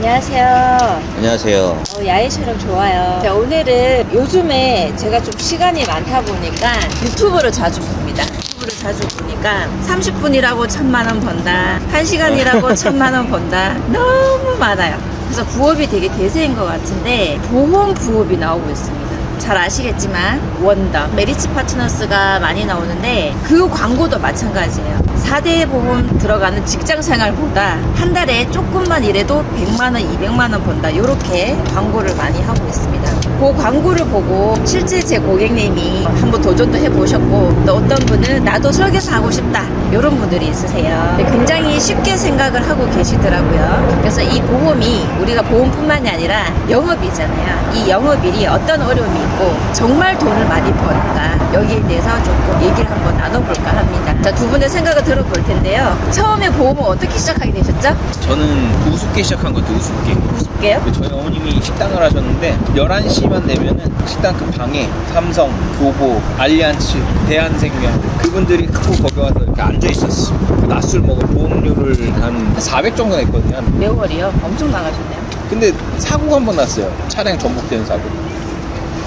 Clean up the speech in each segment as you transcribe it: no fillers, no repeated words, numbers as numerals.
안녕하세요. 안녕하세요. 야외 촬영 좋아요. 자, 오늘은 요즘에 제가 좀 시간이 많다 보니까 유튜브를 자주 봅니다. 유튜브를 자주 보니까 30분이라고 1,000만원 번다, 1시간이라고 1,000만원 번다, 너무 많아요. 그래서 부업이 되게 대세인 것 같은데 보험 부업이 나오고 있습니다. 잘 아시겠지만 원더, 메리츠 파트너스가 많이 나오는데 그 광고도 마찬가지예요. 4대 보험 들어가는 직장 생활보다 한 달에 조금만 일해도 100만원, 200만원 번다, 이렇게 광고를 많이 하고 있습니다. 그 광고를 보고 실제 제 고객님이 한번 도전도 해보셨고, 또 어떤 분은 나도 설계사 하고 싶다, 이런 분들이 있으세요. 굉장히 쉽게 생각을 하고 계시더라고요. 그래서 이 보험이 우리가 보험뿐만이 아니라 영업이잖아요. 이 영업일이 어떤 어려움이 있고 정말 돈을 많이 버는가, 여기에 대해서 조금 얘기를 한번 나눠볼까 합니다. 자, 두 분의 생각을 들어볼 텐데요. 처음에 보험을 어떻게 시작하게 되셨죠? 저는 우습게 시작한 것도 우습게. 우습게요? 저희 어머님이 식당을 하셨는데 11시만 되면은 식당 그 방에 삼성, 교보, 알리안츠, 대한생명 그분들이 크고 거기 와서 이렇게 앉아 있었어. 낮술 먹어 보험료를 한 400 정도 냈거든요. 몇 월이요? 엄청 나가셨네요. 근데 사고가 한 번 났어요. 차량 전복되는 사고.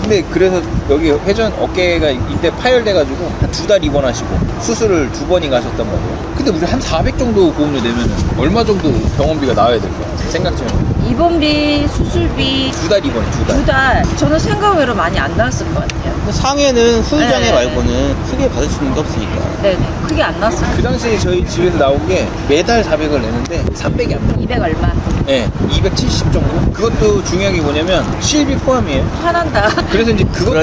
근데 그래서 여기 회전 어깨가 이때 파열돼가지고 한 2달 입원하시고 수술을 2번이 가셨단 말이에요. 근데 우리 한 400 정도 보험료 내면은 얼마 정도 병원비가 나와야 될까? 생각 좀 해요. 입원비, 수술비 2달 입원해, 2달. 2달. 저는 생각외로 많이 안 나왔을 것 같아요. 상해는 후유장애 네. 말고는 크게 받을 수 있는 게 없으니까. 네네. 크게 안 나왔어요. 그 당시에 저희 집에서 나온 게 매달 400을 내는데 300이 안 나와요. 200 얼마. 네, 270 정도? 그것도 중요한 게 뭐냐면 실비 포함이에요. 화난다. 그래서 이제 그것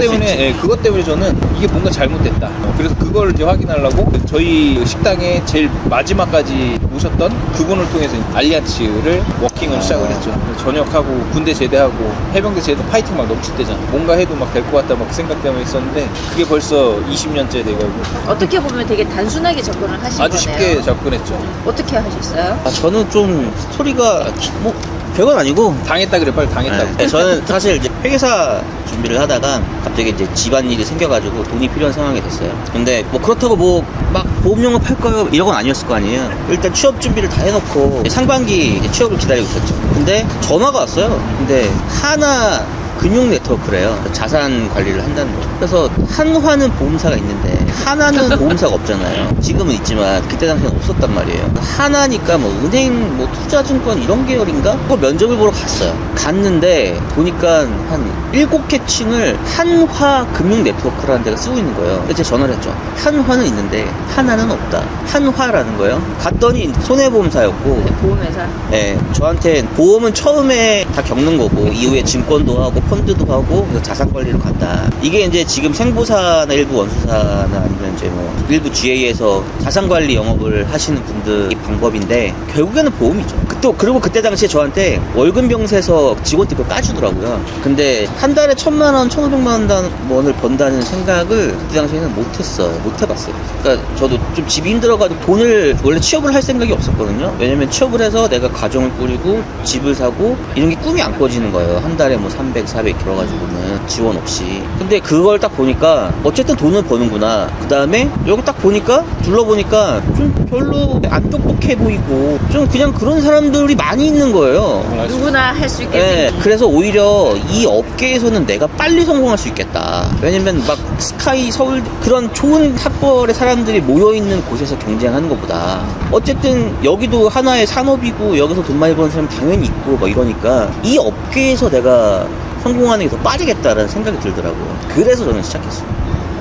때문에 저는 이게 뭔가 잘못됐다. 그래서 그걸 이제 확인하려고 저희 식당에 제일 마지막까지 오셨던 그분을 통해서 알리안츠를 워킹을 시작을 했죠. 전역하고 군대 제대하고 해병대 제대 파이팅 막 넘칠 때잖아. 뭔가 해도 막 될 것 같다 막 생각 때문에 있었는데 그게 벌써 20년째 돼가고 어떻게 보면 되게 단순하게 접근을 하신 아주 거네요. 쉽게 접근했죠. 어떻게 하셨어요? 저는 좀 스토리가 뭐 별건 아니고. 당했다 그래, 빨리 당했다고. 네, 저는 사실 이제 회계사 준비를 하다가 갑자기 이제 집안일이 생겨가지고 돈이 필요한 상황이 됐어요. 근데 뭐 그렇다고 뭐 막 보험 영업 할까요? 이런 건 아니었을 거 아니에요. 일단 취업 준비를 다 해놓고 상반기 이제 취업을 기다리고 있었죠. 근데 전화가 왔어요. 근데 하나 금융 네트워크래요. 자산 관리를 한다는 거죠. 그래서 한화는 보험사가 있는데 하나는 보험사가 없잖아요. 지금은 있지만 그때 당시에는 없었단 말이에요. 하나니까 뭐 은행, 뭐 투자증권 이런 계열인가? 그걸 면접을 보러 갔어요. 갔는데 보니까 한 7개 층을 한화 금융 네트워크라는 데가 쓰고 있는 거예요. 그래서 제가 전화를 했죠. 한화는 있는데 하나는 없다. 한화라는 거예요. 갔더니 손해보험사였고. 보험회사. 네, 저한테 보험은 처음에 다 겪는 거고 이후에 증권도 하고 펀드도 하고 자산 관리로 간다. 이게 이제 지금 생보사나 일부 원수사나 아니면 이제 뭐 일부 GA에서 자산 관리 영업을 하시는 분들의 방법인데 결국에는 보험이죠. 그리고 그때 당시에 저한테 월급 병세에서 직원들 그걸 까주더라고요. 근데 한 달에 1,000만 원, 1,500만 원을 번다는 생각을 그때 당시에는 못 해봤어요. 그러니까 저도 좀 집이 힘들어가지고 돈을 원래 취업을 할 생각이 없었거든요. 왜냐면 취업을 해서 내가 가정을 꾸리고 집을 사고 이런 게 꿈이 안 꿔지는 거예요. 한 달에 뭐 300, 400 들어가지고는 지원 없이. 근데 그걸 딱 보니까 어쨌든 돈을 버는구나. 그 다음에 여기 딱 보니까 둘러보니까 좀 별로 안 똑똑해 보이고 좀 그냥 그런 사람들이 많이 있는 거예요. 누구나 할 수 있게 네, 생긴. 그래서 오히려 이 업계에서는 내가 빨리 성공할 수 있겠다. 왜냐면 막 스카이, 서울 그런 좋은 학벌의 사람들이 모여있는 곳에서 경쟁하는 것보다 어쨌든 여기도 하나의 산업이고 여기서 돈 많이 버는 사람 당연히 있고 막 이러니까 이 업계에서 내가 성공하는 게 더 빠지겠다라는 생각이 들더라고요. 그래서 저는 시작했어요.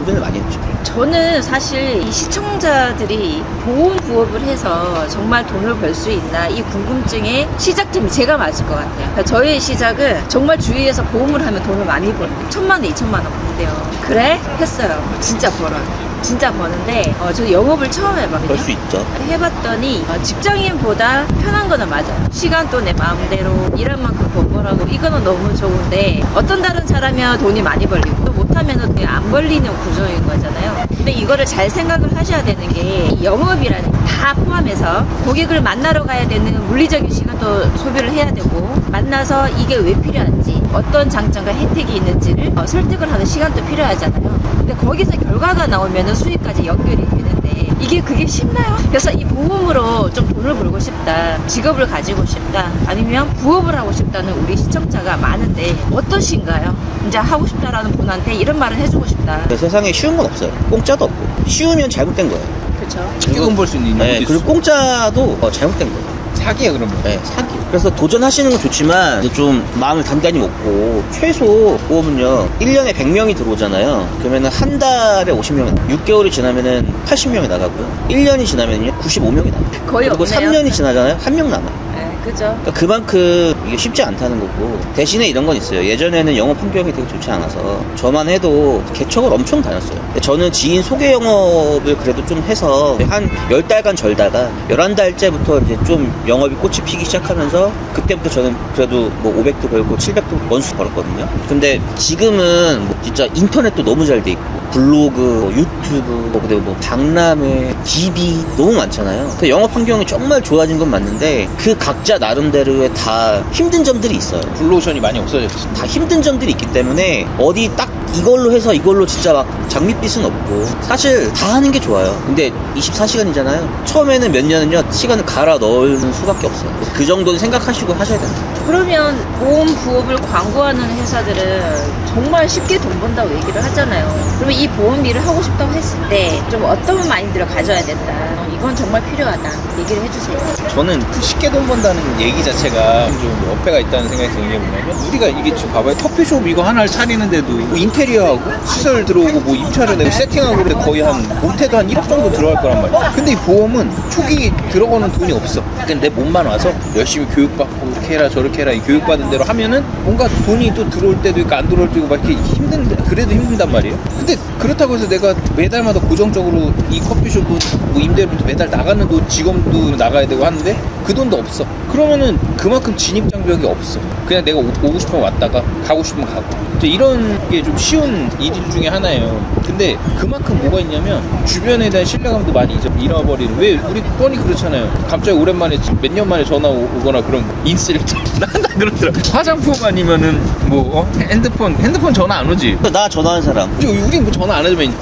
고민을 많이 했죠. 저는 사실 이 시청자들이 보험 부업을 해서 정말 돈을 벌 수 있나, 이 궁금증의 시작점이 제가 맞을 것 같아요. 그러니까 저의 시작은 정말 주위에서 보험을 하면 돈을 많이 벌어요. 1,000만 원, 2,000만 원 번대요. 그래? 했어요. 진짜 벌어요. 진짜 버는데 저 영업을 처음 해봤거든요. 그럴 수 있죠. 해봤더니 직장인보다 편한 거는 맞아요. 시간도 내 마음대로 일한 만큼 번 거라고, 이거는 너무 좋은데 어떤 달은 잘하면 돈이 많이 벌리고 또 못하면 그냥 안 벌리는 구조인 거잖아요. 근데 이거를 잘 생각을 하셔야 되는 게 영업이라는 게 다 포함해서 고객을 만나러 가야 되는 물리적인 시간도 소비를 해야 되고, 만나서 이게 왜 필요한지, 어떤 장점과 혜택이 있는지를 설득을 하는 시간도 필요하잖아요. 근데 거기서 결과가 나오면 수익까지 연결이 되는데 이게 그게 쉽나요? 그래서 이 보험으로 좀 돈을 벌고 싶다, 직업을 가지고 싶다, 아니면 부업을 하고 싶다는 우리 시청자가 많은데 어떠신가요? 이제 하고 싶다라는 분한테 이런 말을 해주고 싶다. 세상에 쉬운 건 없어요. 공짜도 없고. 쉬우면 잘못된 거예요. 그렇죠. 쉽게 돈 벌 수 있는 인연이 네, 어디 그리고 있어? 공짜도 사기인 거예요. 사기야 그러면. 네, 사기. 그래서 도전하시는 건 좋지만 이제 좀 마음을 단단히 먹고 최소 보험은요 1년에 100명이 들어오잖아요. 그러면은 한 달에 50명이 6개월이 지나면은 80명이 나가고요. 1년이 지나면요 95명이 나가요. 거의 그리고 없네요. 3년이 지나잖아요. 1명 남아요. 네, 그죠. 그러니까 그만큼 이게 쉽지 않다는 거고 대신에 이런 건 있어요. 예전에는 영업 환경이 되게 좋지 않아서 저만 해도 개척을 엄청 다녔어요. 근데 저는 지인 소개 영업을 그래도 좀 해서 한 10달간 절다가 11달째부터 이제 좀 영업이 꽃이 피기 시작하면서 그때부터 저는 그래도 뭐 500도 벌고 700도 원수 벌었거든요. 근데 지금은 뭐 진짜 인터넷도 너무 잘 돼 있고 블로그, 뭐 유튜브, 뭐 그리고 뭐 박람회, DB 너무 많잖아요. 그래서 영업 환경이 정말 좋아진 건 맞는데 그 각자 나름대로의 다 힘든 점들이 있어요. 블루오션이 많이 없어졌지. 다 힘든 점들이 있기 때문에 어디 딱 이걸로 해서 이걸로 진짜 막 장밋빛은 없고 사실 다 하는 게 좋아요. 근데 24시간이잖아요. 처음에는 몇 년은요 시간을 갈아 넣을 수밖에 없어요. 그 정도는 생각하시고 하셔야 됩니다. 그러면 보험 부업을 광고하는 회사들은 정말 쉽게 돈 번다고 얘기를 하잖아요. 그러면 이 보험 일을 하고 싶다고 했을 때 좀 어떤 마인드를 가져야 된다. 이건 정말 필요하다. 얘기를 해주세요. 저는 그 쉽게 돈 번다는 얘기 자체가 좀 어폐가 있다는 생각이 드는 게 뭐냐면 우리가 이게 지금 봐봐요. 커피숍 이거 하나를 차리는데도 뭐 인테리어하고 시설 들어오고 뭐 입찰을 내고 세팅하고 그런데 거의 한 못해도 한 1억 정도 들어갈 거란 말이야. 근데 이 보험은 초기 들어가는 돈이 없어. 그냥 내 몸만 와서 열심히 교육받고 이렇게 해라 저렇게 해라 이 교육받은 대로 하면은 뭔가 돈이 또 들어올 때도 있고 안 들어올 때도 막 이렇게 힘든데 그래도 힘든단 말이에요. 근데 그렇다고 해서 내가 매달마다 고정적으로 이 커피숍은 뭐 임대료도 매달 나가는 돈 직원도 나가야 되고 하는데 그 돈도 없어. 그러면은 그만큼 진입장벽이 없어. 그냥 내가 오고 싶으면 왔다가 가고 싶으면 가고 이제 이런 게 좀 쉬운 일 중에 하나예요. 근데 그만큼 뭐가 있냐면 주변에 대한 신뢰감도 많이 잃어버리는. 왜 우리 뻔히 그렇잖아요. 갑자기 오랜만에 몇 년 만에 전화 오거나 그럼 인스레터 나 그러더라. 화장품 아니면은 뭐 핸드폰 전화 안 오지. 나 전화하는 사람 우린 뭐 전화 안 하지만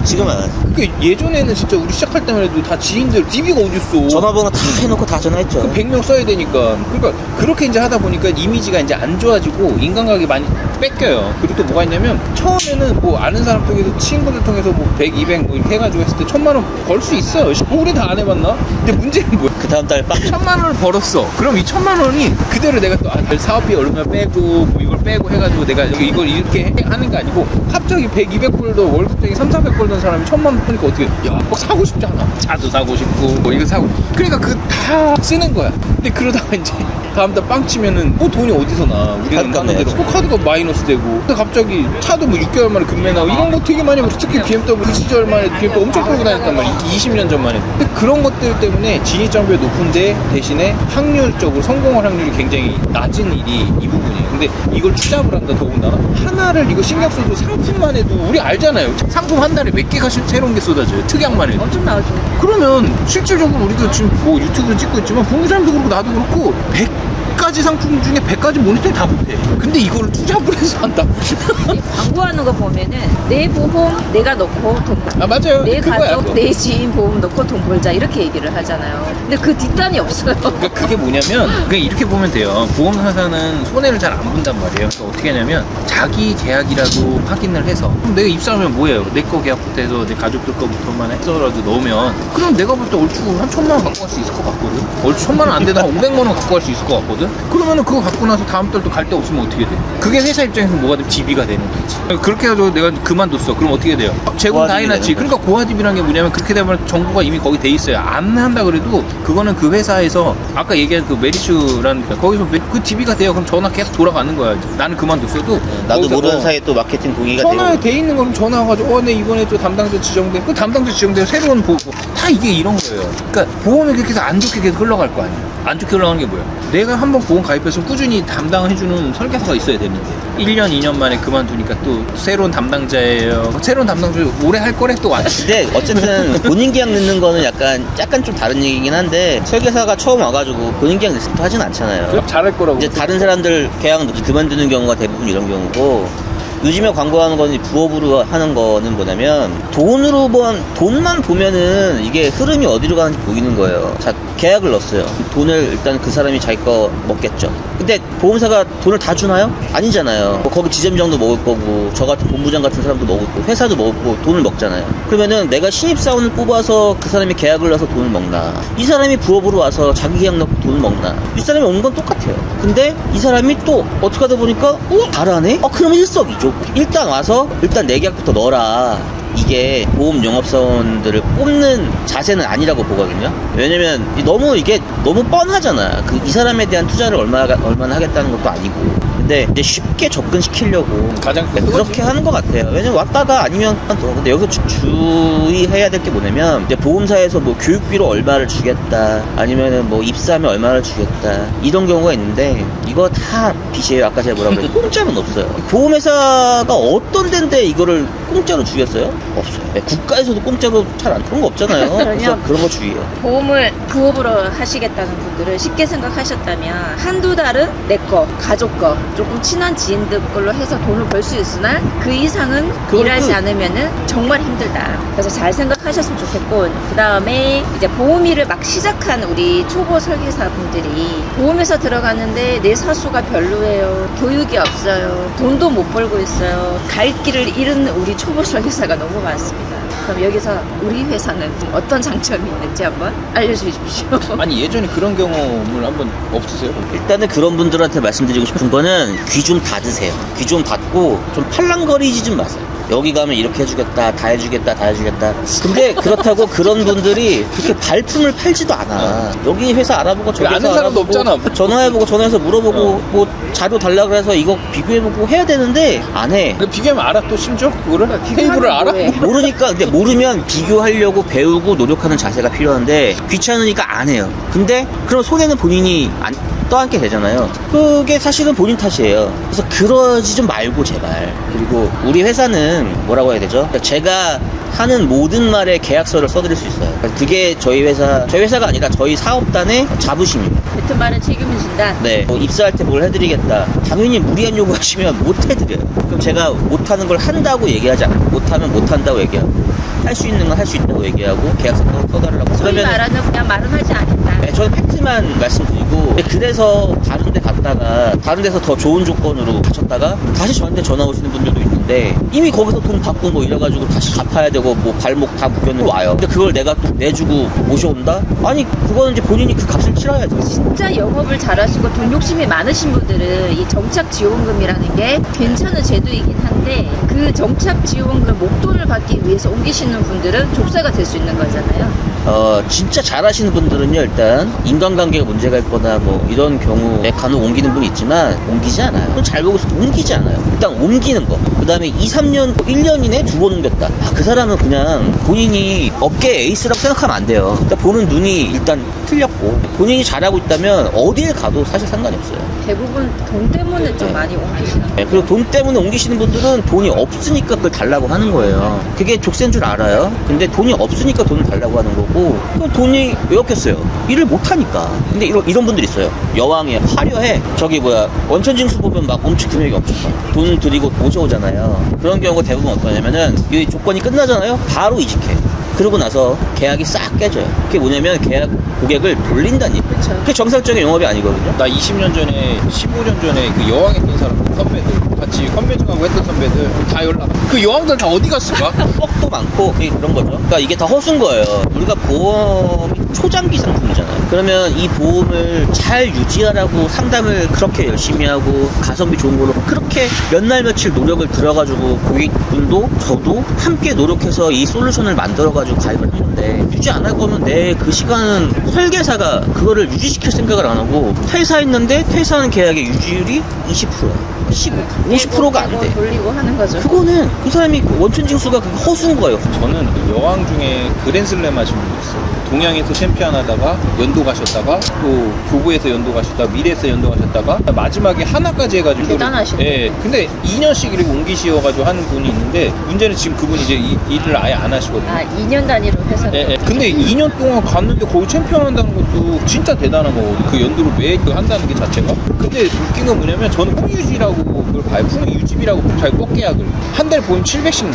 지금 안 하지. 그러니까 예전에는 진짜 우리 시작할 때만 해도 다 지인들 DB가 어딨어. 전화번호 다 해놓고 다 전화했죠. 100명 써야 되니까. 그러니까 그렇게 이제 하다 보니까 이미지가 이제 안 좋아지고 인간관계 많이 뺏겨요. 그리고 또 뭐가 있냐면 처음에는 뭐 아는 사람 통해서 친구들 통해서 뭐 100, 200 뭐 이렇게 해가지고 했을 때 1000만 원 벌 수 있어요. 뭐 우리 다 안 해봤나? 근데 문제는 뭐야? 그 다음 달 1000만 원을 벌었어. 그럼 이 1000만 원이 그대로 내가 또 사업비 얼마 빼고 뭐 이걸 빼고 해가지고 내가 이걸 이렇게 하는 게 아니고 갑자기 100, 200 벌도 월급쟁이 3, 400 벌던 사람이 1000만 원 보니까 어떻게 막 사고 싶잖아. 차도 사고 싶고 뭐 이거 사고. 그러니까 그 다 쓰는 거야. 근데 그러다가 이제 다음 달 빵 치면은 뭐 돈이 어디서 나? 우리는 하는 대로 뭐 카드가 마이너스 되고. 근데 갑자기 차도 뭐 6개월 만에 금매 나고 이런 거 되게 많이 특히 BMW 그 시절 만에 BMW 엄청 끌고 다녔단 말이야. 20년 전 만에. 근데 그런 것들 때문에 진입장벽이 높은데 대신에 확률적으로 성공할 확률이 굉장히 낮은 일이 이 부분이에요. 근데 이걸 투잡을 한다 더군다나 하나를 이거 신경 써도 상품만 해도 우리 알잖아요. 상품 한 달에 몇 개가 새로운 게 쏟아져요. 특약만 해도. 엄청 나오죠. 그러면 실질적으로 우리도 지금 뭐 유튜브 찍고 있지만 보험사람도 그렇고 나도 그렇고 100가지 상품 중에 100가지 모니터를 다 못해. 근데 이걸 투잡을 해서 한다. 광고하는 거 보면은 내 보험 내가 넣고 돈 벌자. 아 맞아요. 내 그거야, 가족, 그거. 내 지인 보험 넣고 돈 벌자 이렇게 얘기를 하잖아요. 근데 그 뒷단이 없어요. 그러니까 그게 뭐냐면 그냥 이렇게 보면 돼요. 보험사는 손해를 잘 안 본단 말이에요. 그러니까 어떻게 하냐면 자기 계약이라도 확인을 해서 그럼 내가 입사하면 뭐예요? 내 거 계약부터 해서 내 가족들 거부터만 해서라도 넣으면 그럼 내가 볼 때 얼추 한 1000만 원 갖고 갈 수 있을 것 같거든. 얼추 1000만 원 안 되도 한 500만 원 갖고 갈 수 있을 것 같거든. 그러면은 그거 갖고 나서 다음 달도 갈 데 없으면 어떻게 돼? 그게 회사 입장에서 뭐가 되면 DB가 되는 거지. 그렇게 해서 내가 그만뒀어. 그럼 어떻게 돼요? 제공 다 해놨지. 그러니까 고화DB라는 게 뭐냐면 그렇게 되면 정보가 이미 거기 돼 있어요. 안 한다 그래도 그거는 그 회사에서 아까 얘기한 그 메리슈라는 거기서 그 DB가 돼요. 그럼 전화 계속 돌아가는 거야. 나는 그만뒀어도 나도 거기서 모르는 사이에 또 마케팅 동의가 전화에 되고 돼 있는 거는 전화 와가지고 네 이번에 또 담당자 지정돼. 그 담당자 지정돼 새로운 보고 다 이게 이런 거예요. 그러니까 보험이 그렇게 해서 안 좋게 계속 흘러갈 거 아니야. 안 좋게 흘러가는 게 뭐야? 내가 한번 보험 가입해서 꾸준히 담당해주는 설계사가 있어야 되는데 1년, 2년 만에 그만두니까 또 새로운 담당자예요. 새로운 담당자 오래 할 거래 또 왔지. 근데 어쨌든 본인 계약 넣는 거는 약간 좀 다른 얘기긴 한데 설계사가 처음 와가지고 본인 계약 넣을 때 하진 않잖아요. 잘할 거라고. 이제 다른 사람들 계약 넣고 그만두는 경우가 대부분 이런 경우고 요즘에 광고하는 거는 부업으로 하는 거는 뭐냐면 돈만 보면은 이게 흐름이 어디로 가는지 보이는 거예요. 자, 계약을 넣었어요. 돈을 일단 그 사람이 자기 거 먹겠죠. 근데 보험사가 돈을 다 주나요? 아니잖아요. 뭐 거기 지점장도 먹을 거고 저 같은 본부장 같은 사람도 먹을 거고 회사도 먹을 거고 돈을 먹잖아요. 그러면은 내가 신입사원을 뽑아서 그 사람이 계약을 넣어서 돈을 먹나, 이 사람이 부업으로 와서 자기 계약 넣고 돈을 먹나, 이 사람이 온 건 똑같아요. 근데 이 사람이 또 어떻게 하다 보니까 잘하네? 그러면 일석이조. 일단 와서 일단 내 계약부터 넣어라. 이게 보험 영업사원들을 뽑는 자세는 아니라고 보거든요. 왜냐면 이게 너무 뻔하잖아. 이 사람에 대한 투자를 얼마나 하겠다는 것도 아니고. 근데 이제 쉽게 접근시키려고 가장 큰 그렇게 거지. 하는 것 같아요. 왜냐면 왔다가 아니면 더. 근데 여기서 주의해야 될 게 뭐냐면 이제 보험사에서 뭐 교육비로 얼마를 주겠다, 아니면은 뭐 입사하면 얼마를 주겠다, 이런 경우가 있는데 이거 다 빚이에요. 아까 제가 뭐라고 그랬어요? 공짜는 없어요. 보험회사가 어떤 데인데 이거를 공짜로 주겠어요? 없어요. 네, 국가에서도 공짜로 잘 안 그런 거 없잖아요. 그래서 그런 거 주의해요. 보험을 부업으로 하시겠다는 분들은 쉽게 생각하셨다면 한두 달은 내 거, 가족 거, 조금 친한 지인들 걸로 해서 돈을 벌 수 있으나 그 이상은 일하지 않으면은 정말 힘들다. 그래서 잘 생각하셨으면 좋겠고, 그 다음에 이제 보험 일을 막 시작한 우리 초보 설계사 분들이 보험회사 들어갔는데 내 사수가 별로예요, 교육이 없어요, 돈도 못 벌고 있어요, 갈 길을 잃은 우리 초보 설계사가 너무 많습니다. 그럼 여기서 우리 회사는 어떤 장점이 있는지 한번 알려주십시오. 아니 예전에 그런 경험을 한번 없으세요? 일단은 그런 분들한테 말씀드리고 싶은 거는 귀 좀 닫으세요. 귀 좀 닫고 좀 팔랑거리지 좀 마세요. 여기 가면 이렇게 해주겠다, 다 해주겠다, 다 해주겠다. 근데 그렇다고 그런 분들이 그렇게 발품을 팔지도 않아. 여기 회사 알아보고 저기 회사 아는 사람도 알아보고 없잖아. 전화해보고 전화해서 물어보고 뭐 자료 달라 그래서 이거 비교해보고 해야 되는데 안 해. 근데 비교하면 알아 또 심지어 그거를 테이블을 알아? 뭐해? 모르니까, 근데 모르면 비교하려고 배우고 노력하는 자세가 필요한데 귀찮으니까 안 해요. 근데 그럼 손해는 본인이 떠안게 되잖아요. 그게 사실은 본인 탓이에요. 그래서 그러지 좀 말고 제발. 그리고 우리 회사는 뭐라고 해야 되죠? 그러니까 제가 하는 모든 말에 계약서를 써드릴 수 있어요. 그러니까 그게 저희 회사가 아니라 저희 사업단의 자부심입니다. 뱉은 말은 책임을 진다. 네, 뭐 입사할 때 뭘 해드리겠다. 당연히 무리한 요구하시면 못 해드려요. 그럼 제가 못하는 걸 한다고 얘기하지 않아요. 못하면 못한다고 얘기하고, 할 수 있는 건 할 수 있다고 얘기하고, 계약서 써달라고. 소위 말하는 그냥 말은 하지 않겠다. 네, 저는 팩트만 말씀드리고, 그래서 다른 데 갔다가 다른 데서 더 좋은 조건으로 가셨다가 다시 저한테 전화 오시는 분들도 있는데 이미 거기서 돈 받고 뭐 이래가지고 다시 갚아야 되고 뭐 발목 다 묶였는데 와요. 근데 그걸 내가 또 내주고 모셔온다? 아니 그거는 이제 본인이 그 값을 치러야죠. 진짜 영업을 잘하시고 돈 욕심이 많으신 분들은 이 정착지원금이라는 게 괜찮은 제도이긴 한데, 그 정착지원금 목돈을 받기 위해서 옮기시는 분들은 족쇄가 될 수 있는 거잖아요. 진짜 잘하시는 분들은요, 일단 인간관계가 문제가 있거나 뭐 이런 경우에 간혹 옮기는 분이 있지만 옮기지 않아요. 잘 보고 있어도 옮기지 않아요. 일단 옮기는 거. 그 다음에 2, 3년, 1년 이내 2번 옮겼다. 그 사람은 그냥 본인이 업계 에이스라고 생각하면 안 돼요. 일단 보는 눈이 일단 틀렸고, 본인이 잘하고 있다면 어딜 가도 사실 상관이 없어요. 대부분 돈 때문에 좀 많이 옮기시는 거예요. 네, 그리고 돈 때문에 옮기시는 분들은 돈이 없으니까 그걸 달라고 하는 거예요. 그게 족쇄인 줄 알아요. 근데 돈이 없으니까 돈을 달라고 하는 거고, 그럼 돈이 왜 없겠어요? 일을 못하니까. 근데 이런 분들 있어요. 여왕이야, 화려해. 원천징수 보면 막 엄청 금액이 엄청 많아. 돈 들이고 모셔오잖아요. 그런 경우가 대부분 어떠냐면은 이 조건이 끝나잖아요. 바로 이직해. 그러고 나서 계약이 싹 깨져요. 그게 뭐냐면 고객을 돌린다는 얘기. 그렇죠. 그게 정상적인 영업이 아니거든요. 나 20년 전에 15년 전에 그 여왕 했던 사람들, 선배들 같이 컨벤션하고 했던 선배들 다 연락. 그 여왕들 다 어디 갔을까? 뻑도 많고 그런 거죠. 그러니까 이게 다 허수인 거예요. 우리가 보험이 초장기 상품이잖아요. 그러면 이 보험을 잘 유지하라고 상담을 그렇게 열심히 하고 가성비 좋은 걸로 그렇게 몇 날 며칠 노력을 들어가지고 고객분도 저도 함께 노력해서 이 솔루션을 만들어가지고 가입을 하는데, 유지 안 할 거면 내 그 시간은 설계사가 그거를 유지시킬 생각을 안 하고 퇴사했는데 퇴사하는 계약의 유지율이 20%야. 50%가 안 돼. 돌리고 하는 거죠. 그거는 그 사람이 원천징수가 허수인 거예요. 저는 여왕 중에 그랜슬램 하신 분이 있어요. 동양에서 챔피언 하다가 연도 가셨다가 또 교부에서 연도 가셨다가 미래에서 연도 가셨다가 마지막에 하나까지 해가지고 대단하시네. 예. 근데 2년씩 이렇게 옮기시어가지고 하는 분이 있는데 문제는 지금 그분이 이제 일을 아예 안 하시거든요. 아, 2년 단위로 회사를. 예, 예. 근데 2년 동안 갔는데 거기 챔피언 한다는 것도 진짜 대단한 거거든요. 그 연도를 매 한다는 게 자체가. 근데 웃긴 건 뭐냐면 저는 홍유지라고 그걸 봐요. 홍유집이라고 자기 꼭 계약을 한 달에 보면 700씩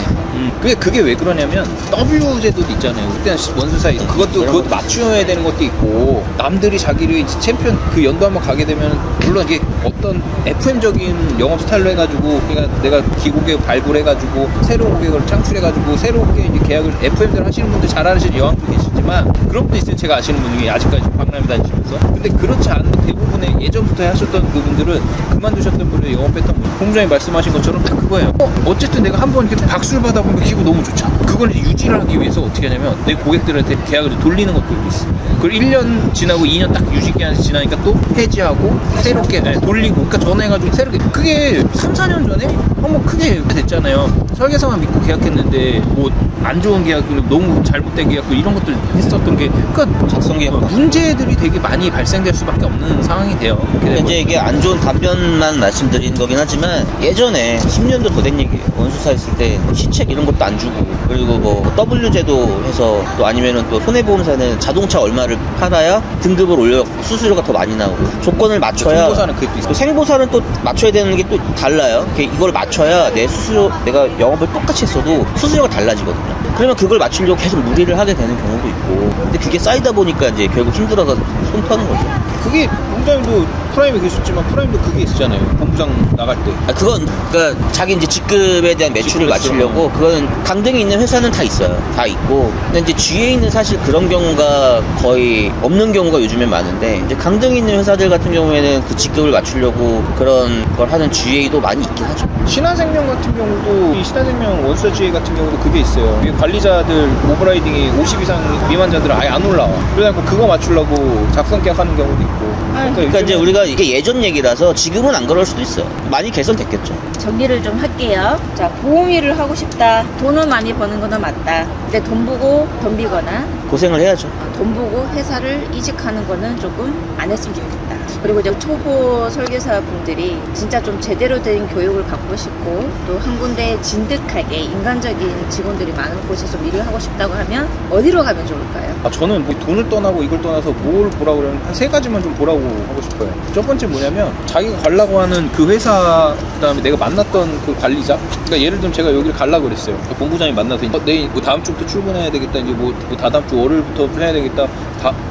내. 그게 왜 그러냐면 W 제도도 있잖아요. 그때는 원수사이 그것도 맞추어야 되는 것도 있고 남들이 자기를 이제 챔피언 그 연도 한번 가게 되면 물론 이게 어떤 FM적인 영업 스타일로 해가지고 그러니까 내가 기고객 발굴해가지고 새로운 고객을 창출해가지고 새롭게 이제 계약을 FM대로 하시는 분들 잘하시는 여왕도 계시지만 그런 분도 있어요. 제가 아시는 분이 아직까지 박람회 다니시면서. 근데 그렇지 않은 대부분의 예전부터 하셨던 그분들은 그만두셨던 분들 영업했던 분 본부장님 말씀하신 것처럼 딱 그거예요. 어쨌든 내가 한번 이렇게 박수를 받아보면 기분 너무 좋죠. 그걸 이제 유지를 하기 위해서 어떻게 하냐면 내 고객들한테 계약을 돌리는 것들도 있어. 그리고 1년 지나고 2년 딱 유지기한이 지나니까 또 해지하고 새롭게 돌리고 그러니까 전화해가지고 새롭게 그게 3, 4년 전에 한번 크게 됐잖아요. 설계사만 믿고 계약했는데 뭐 안 좋은 계약들 너무 잘못된 계약들 이런 것들 했었던 게 그러니까 작성 계약 문제들이 되게 많이 발생될 수밖에 없는 상황이 돼요. 근데 이제 이게 안 좋은 단면만 말씀드리는 거긴 하지만 예전에 10년도 더 된 얘기예요. 원수사 했을 때 시책 이런 것도 안 주고 그리고 뭐 W 제도 해서 또 아니면은 또 손해보험사는 자동차 얼마를 팔아야 등급을 올려 수수료가 더 많이 나오고 조건을 맞춰야 생보사는 그것도 있어요. 또 생보사는 또 맞춰야 되는 게 또 달라요. 이걸 맞춰야 내 수수료 내가 영업을 똑같이 했어도 수수료가 달라지거든요. 그러면 그걸 맞추려고 계속 무리를 하게 되는 경우도 있고 근데 그게 쌓이다 보니까 이제 결국 힘들어서 손 터는 거죠. 그게 본부장님도 프라임에 계셨지만 프라임도 그게 있었잖아요. 본부장 나갈 때. 아, 그건 그러니까 자기 이제 직급에 대한 매출을 맞추려고 그건 강등이 있는 회사는 다 있어요. 다 있고. 근데 이제 GA는 사실 그런 경우가 거의 없는 경우가 요즘엔 많은데 이제 강등이 있는 회사들 같은 경우에는 그 직급을 맞추려고 그런 걸 하는 GA도 많이 있긴 하죠. 신한생명 같은 경우도 이 신한생명 원수사 GA 같은 경우도 그게 있어요. 이게 관리자들 오버라이딩이 50 이상 미만자들은 아예 안 올라와. 그래갖고 그거 맞추려고 작성 계약하는 경우도 있고. 그러니까 이제 우리가 이게 예전 얘기라서 지금은 안 그럴 수도 있어요. 많이 개선됐겠죠. 정리를 좀 할게요. 자, 보험 일을 하고 싶다. 돈을 많이 버는 거는 맞다. 근데 돈 보고 덤비거나 고생을 해야죠. 돈 보고 회사를 이직하는 거는 조금 안 했으면 좋겠다. 그리고 이제 초보 설계사 분들이 진짜 좀 제대로 된 교육을 받고 싶고 또 한 군데 진득하게 인간적인 직원들이 많은 곳에서 일을 하고 싶다고 하면 어디로 가면 좋을까요? 저는 뭐 돈을 떠나고 이걸 떠나서 뭘 보라고 그러면 한 3가지만 좀 보라고 하고 싶어요. 첫 번째 뭐냐면 자기가 가려고 하는 그 회사 그다음에 내가 만났던 그 관리자 그러니까 예를 들면 제가 여기를 가려고 그랬어요. 본부장님 만나서 내일 뭐 다음 주부터 출근해야 되겠다 이제 뭐 다다음 주 월요일부터 해야 되겠다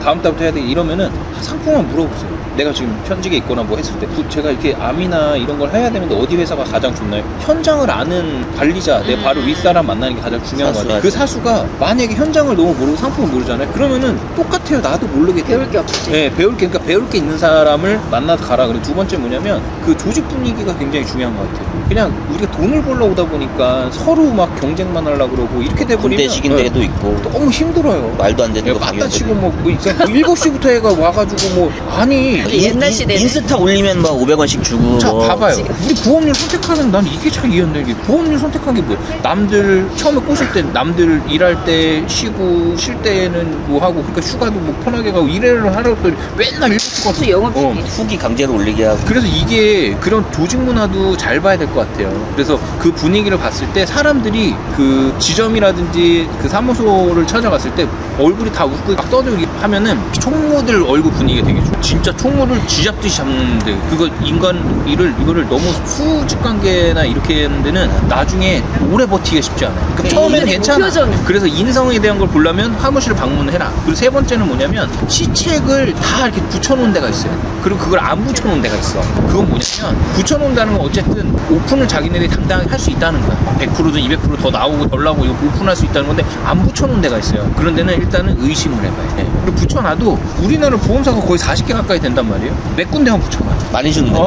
다음 달부터 해야 되겠다 이러면은 상품만 물어보세요. 내가 지금 현직에 있거나 뭐 했을 때 제가 이렇게 암이나 이런 걸 해야 되는데 어디 회사가 가장 좋나요? 현장을 아는 관리자 내 바로 윗사람 만나는 게 가장 중요한 거 같아요. 그 사수가 만약에 현장을 너무 모르고 상품을 모르잖아요. 그러면은 똑같아요. 나도 모르게 배울 게 없지. 네, 그러니까 배울 게 있는 사람을 만나서 가라. 그리고 두 번째 뭐냐면 그 조직 분위기가 굉장히 중요한 것 같아요. 그냥 우리가 돈을 벌러 오다 보니까 서로 막 경쟁만 하려고 그러고 이렇게 돼버리면 군대식인 데도 있고 너무 힘들어요. 말도 안 되는 거 맞다 치고 뭐 7시부터 해가 와가지고 뭐 아니 옛날 시대네. 인스타 올리면 막 500원씩 주고 자 뭐. 봐봐요. 우리 보험료 선택하는 난 이게 참 이해 안 되는 게 보험료 선택한 게 뭐야? 남들 처음에 꼬실 때 남들 일할 때 쉬고 쉴 때는 뭐 하고 그러니까 휴가도 뭐 편하게 가고 일을 하라고 했더니 맨날 7시간 또 영업직이. 후기 강제로 올리게 하고 그래서 이게 그런 조직 문화도 잘 봐야 될 것 같아요. 그래서 그 분위기를 봤을 때 사람들이 그 지점이라든지 그 사무소를 찾아갔을 때 얼굴이 다 웃고 막 떠들기 하면은 총무들 얼굴 분위기가 되게 좋아. 진짜 총무를 쥐잡듯이 잡는데 그거 이거를 너무 수직 관계나 이렇게 하는 데는 나중에 오래 버티기가 쉽지 않아요. 그러니까 처음에는 괜찮아. 목표전. 그래서 인성에 대한 걸 보려면 사무실을 방문을 해라. 그리고 세 번째는 뭐냐면 시책을 다 이렇게 붙여놓은 데가 있어요. 그리고 그걸 안 붙여놓은 데가 있어. 그건 뭐냐면 붙여놓는다는 건 어쨌든 오픈을 자기네들이 당당하게 할 수 있다는 거야. 100%든 200% 더 나오고 덜 나오고 이거 오픈할 수 있다는 건데 안 붙여놓은 데가 있어요. 그런 데는 일단은 의심을 해봐야 돼. 그리고 붙여놔도 우리나라 보험사가 거의 40개 가까이 된단 말이에요. 몇 군데만 붙여놔. 많이 주는데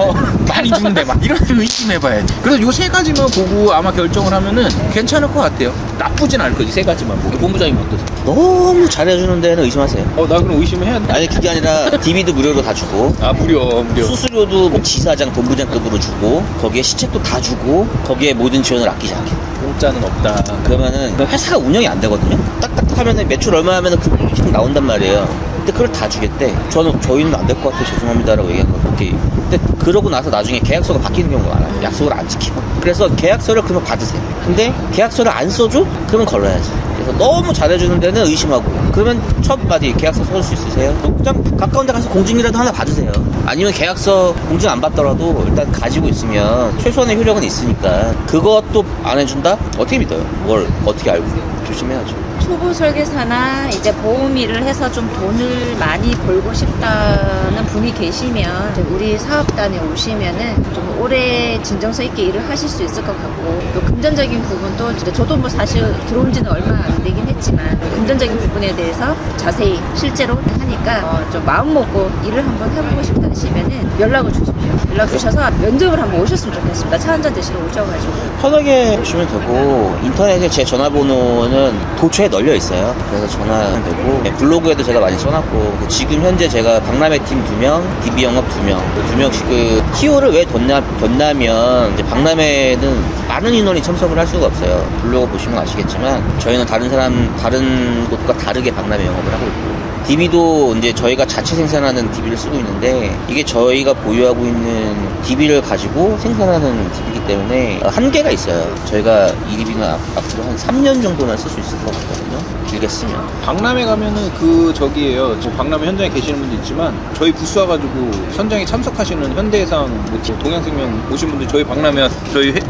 많이 주는데 막 이런 의심해봐야 돼. 그래서 요 3가지만 보고 아마 결정을 하면은 괜찮을 것 같아요. 나쁘진 않을 거지 3가지만 보고. 본부장님 어떠세요? 너무 잘해주는 데는 의심하세요. 나 그럼 의심을 해야 돼. 아니 그게 아니라 DB도 무료로 다 주고 아 무료. 수수료도 뭐 지사장 본부장급으로 주고 거기에 시책도 다 주고 거기에 모든 지원을 아끼지 않게 적자는 없다. 그러면은 회사가 운영이 안 되거든요. 딱딱 하면은 매출 얼마 하면은 그 비용 나온단 말이에요. 근데 그걸 다 주겠대. 저희는 안 될 것 같아요. 죄송합니다라고 얘기한 거. 오케이. 근데 그러고 나서 나중에 계약서가 바뀌는 경우가 많아요. 약속을 안 지키고. 그래서 계약서를 그러면 받으세요. 근데 계약서를 안 써줘? 그러면 걸러야지. 그래서 너무 잘해주는 데는 의심하고. 그러면 첫 마디 계약서 써줄 수 있으세요? 그냥 가까운 데 가서 공증이라도 하나 받으세요. 아니면 계약서 공증 안 받더라도 일단 가지고 있으면 최소한의 효력은 있으니까. 그것도 안 해준다? 어떻게 믿어요? 뭘 어떻게 알고. 조심해야죠. 초보 설계사나 이제 보험 일을 해서 좀 돈을 많이 벌고 싶다는 분이 계시면 이제 우리 사업단에 오시면은 좀 오래 진정성 있게 일을 하실 수 있을 것 같고, 또 금전적인 부분도 이제 저도 뭐 사실 들어온 지는 얼마 안 되긴 했지만 금전적인 부분에 대해서 자세히 실제로 하니까 좀 마음 먹고 일을 한번 해보고 싶다 하시면은 연락을 주십시오. 연락 주셔서 면접을 한번 오셨으면 좋겠습니다. 차 한잔 드시러 오셔가지고. 편하게 오시면 되고, 인터넷에 제 전화번호는 도처에 널려 있어요. 그래서 전화하면 되고, 블로그에도 제가 많이 써놨고, 지금 현재 제가 박람회팀 2명, DB 영업 2명, 2명씩 그 키오를 왜 뒀냐면, 이제 박람회는 많은 인원이 참석을 할 수가 없어요. 블로그 보시면 아시겠지만, 저희는 다른 곳과 다르게 박람회 영업을 하고 있고, DB도 이제 저희가 자체 생산하는 DB를 쓰고 있는데, 이게 저희가 보유하고 있는 DB를 가지고 생산하는 DB이기 때문에 한계가 있어요. 저희가 이 DB는 앞으로 한 3년 정도는 쓸 수 있을 것 같거든요. 길게 쓰면. 박람회 가면은 저기에요. 저 박람회 현장에 계시는 분도 있지만 저희 부스 와가지고 현장에 참석하시는 현대해상, 뭐 동양생명 오신 분들 저희 박람회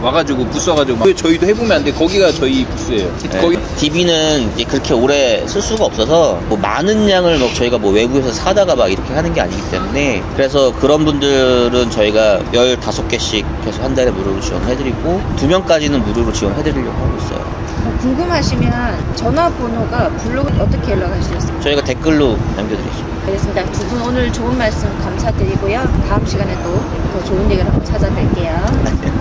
와가지고 부스 와가지고 막 저희도 해보면 안 돼. 거기가 저희 부스예요. 네. 거기 DB는 이제 그렇게 오래 쓸 수가 없어서 뭐 많은 양을 뭐 저희가 뭐 외부에서 사다가 막 이렇게 하는 게 아니기 때문에, 그래서 그런 분들은 저희가 15개씩 계속 한 달에 무료로 지원해드리고 2명까지는 무료로 지원해드리려고 하고 있어요. 궁금하시면 전화번호가 블로그 어떻게 연락할 수 있습니까? 저희가 댓글로 남겨드리죠. 알겠습니다. 두 분 오늘 좋은 말씀 감사드리고요. 다음 시간에 또 더 좋은 얘기를 한번 찾아뵐게요.